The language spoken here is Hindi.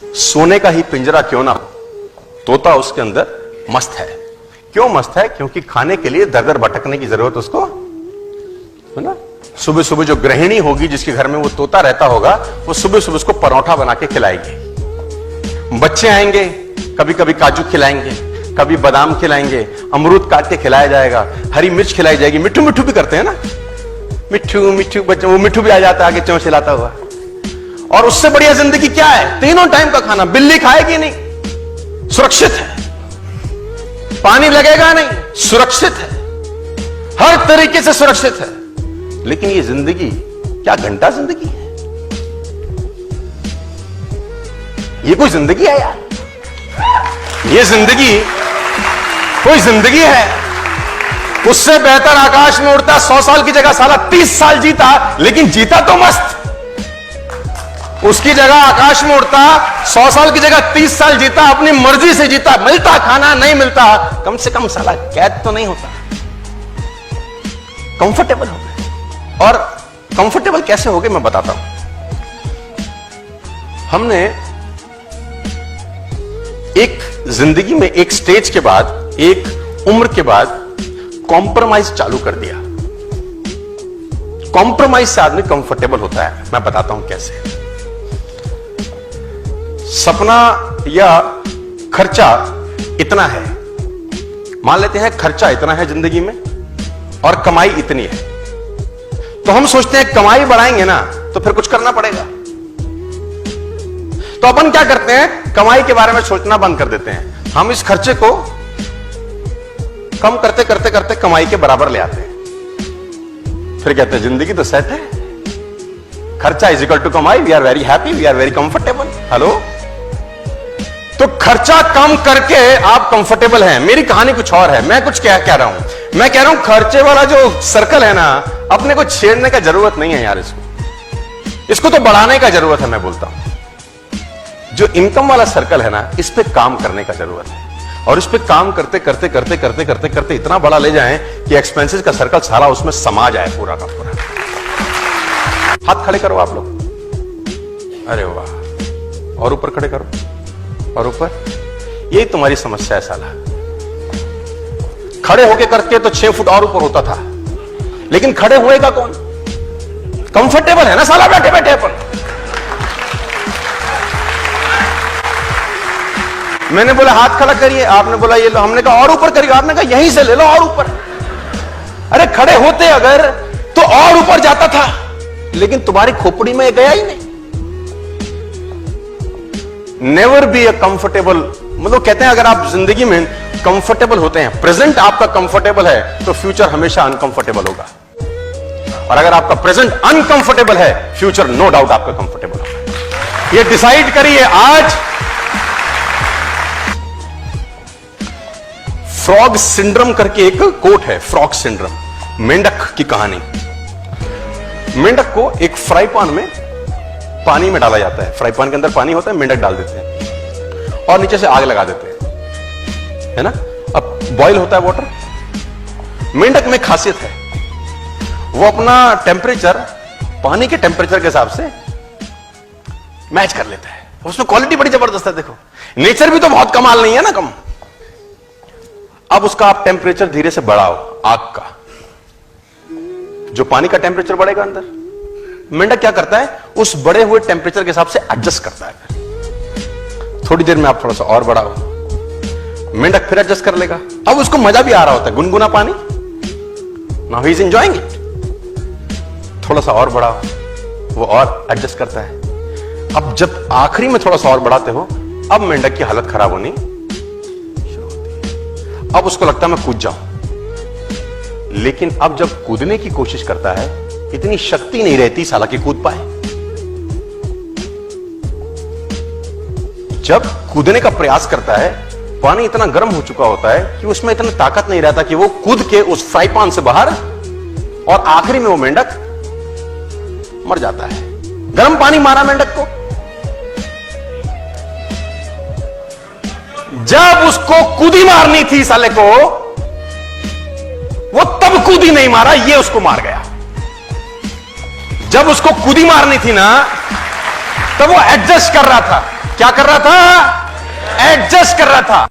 सोने का ही पिंजरा क्यों ना हो, तोता उसके अंदर मस्त है। क्यों मस्त है? क्योंकि खाने के लिए दर दर भटकने की जरूरत उसको है ना। सुबह सुबह जो गृहिणी होगी जिसके घर में वो तोता रहता होगा, वो सुबह सुबह उसको परोठा बना के खिलाएगी। बच्चे आएंगे, कभी कभी काजू खिलाएंगे, कभी बादाम खिलाएंगे, अमरूद काट के खिलाया जाएगा, हरी मिर्च खिलाई जाएगी। मिट्ठू मिट्ठू भी करते हैं ना, मिट्ठू मिट्ठू बच्चे, वो मिट्ठू भी आ जाता है आगे चोंच हिलाता हुआ। और उससे बढ़िया जिंदगी क्या है? तीनों टाइम का खाना। बिल्ली खाएगी नहीं, सुरक्षित है। पानी लगेगा नहीं, सुरक्षित है, हर तरीके से सुरक्षित है। लेकिन ये जिंदगी क्या घंटा जिंदगी है? ये कोई जिंदगी है यार? ये जिंदगी कोई जिंदगी है? उससे बेहतर आकाश में उड़ता 100 साल की जगह साला 30 साल जीता, लेकिन जीता तो मस्त। उसकी जगह आकाश में उड़ता 100 साल की जगह 30 साल जीता, अपनी मर्जी से जीता। मिलता खाना, नहीं मिलता, कम से कम साला कैद तो नहीं होता, कंफर्टेबल हो गए। और कंफर्टेबल कैसे हो गए मैं बताता हूं। हमने एक जिंदगी में एक स्टेज के बाद, एक उम्र के बाद कॉम्प्रोमाइज चालू कर दिया। कॉम्प्रोमाइज से आदमी कंफर्टेबल होता है। मैं बताता हूं कैसे। सपना या खर्चा इतना है, मान लेते हैं खर्चा इतना है जिंदगी में और कमाई इतनी है, तो हम सोचते हैं कमाई बढ़ाएंगे ना तो फिर कुछ करना पड़ेगा। तो अपन क्या करते हैं? कमाई के बारे में सोचना बंद कर देते हैं। हम इस खर्चे को कम करते करते करते कमाई के बराबर ले आते हैं। फिर कहते हैं जिंदगी तो सेट है, खर्चा इज इक्वल टू कमाई, we are very happy, we are very comfortable. Hello, तो खर्चा कम करके आप कंफर्टेबल हैं। मेरी कहानी कुछ और है, मैं कुछ क्या कह रहा हूं। मैं कह रहा हूं खर्चे वाला जो सर्कल है ना, अपने को छेड़ने का जरूरत नहीं है यार। इसको तो बढ़ाने का जरूरत है। मैं बोलता हूं जो इनकम वाला सर्कल है ना, इस पे काम करने का जरूरत है। और इस पे काम करते करते करते करते करते करते इतना बड़ा ले जाएं कि एक्सपेंसेस का सर्कल सारा उसमें समा जाए पूरा का पूरा। हाथ खड़े करो आप लोग, अरे वाह, और ऊपर खड़े करो, और ऊपर। यही तुम्हारी समस्या है साला। खड़े होके करके तो 6 फुट और ऊपर होता था, लेकिन खड़े हुएगा कौन? कंफर्टेबल है ना साला बैठे बैठे अपन। मैंने बोला हाथ खड़ा करिए, आपने बोला ये लो। हमने कहा और ऊपर करिए, आपने कहा यहीं से ले लो और ऊपर। अरे खड़े होते अगर तो और ऊपर जाता था, लेकिन तुम्हारी खोपड़ी में गया ही नहीं। नेवर बी अ कंफर्टेबल, मतलब कहते हैं अगर आप जिंदगी में कंफर्टेबल होते हैं, प्रेजेंट आपका कंफर्टेबल है, तो फ्यूचर हमेशा अनकंफर्टेबल होगा। और अगर आपका प्रेजेंट अनकंफर्टेबल है, फ्यूचर नो डाउट आपका कंफर्टेबल होगा। ये डिसाइड करिए आज। फ्रॉग सिंड्रोम करके एक कोट है, फ्रॉग सिंड्रोम, मेंढक की कहानी। मेंढक को एक फ्राई पैन में पानी में डाला जाता है। फ्राई पैन के अंदर पानी होता है, मेंढक डाल देते हैं और नीचे से आग लगा देते हैं, है ना। अब बॉईल होता है वाटर। मेंढक में खासियत है, वो अपना टेम्परेचर पानी के टेम्परेचर के हिसाब से मैच कर लेता है। उसमें क्वालिटी बड़ी जबरदस्त है। देखो, नेचर भी तो बहुत कमाल नहीं है ना, कम। अब उसका आप टेम्परेचर धीरे से बढ़ाओ, आग का। जो पानी का टेम्परेचर बढ़ेगा अंदर, मेंढक क्या करता है? उस बढ़े हुए टेम्परेचर के हिसाब से एडजस्ट करता है। थोड़ी देर में आप थोड़ा सा और बढ़ाओ, मेंढक फिर एडजस्ट कर लेगा। अब उसको मजा भी आ रहा होता है, गुनगुना पानी, now he is enjoying it. थोड़ा सा और बढ़ाओ, वो और एडजस्ट करता है। अब जब आखिरी में थोड़ा सा और बढ़ाते हो, अब मेंढक की हालत खराब होनी शुरू होती है। अब उसको लगता है मैं कूद जाऊं, लेकिन अब जब कूदने की कोशिश करता है, इतनी शक्ति नहीं रहती साला कि कूद पाए। जब कूदने का प्रयास करता है, पानी इतना गर्म हो चुका होता है कि उसमें इतना ताकत नहीं रहता कि वो कूद के उस फ्राई पैन से बाहर, और आखिरी में वो मेंढक मर जाता है। गर्म पानी मारा मेंढक को। जब उसको कूदी मारनी थी साले को, वो तब कूदी नहीं मारा, ये उसको मार गया। जब उसको कूदी मारनी थी ना, तब वो एडजस्ट कर रहा था। क्या कर रहा था? एडजस्ट कर रहा था।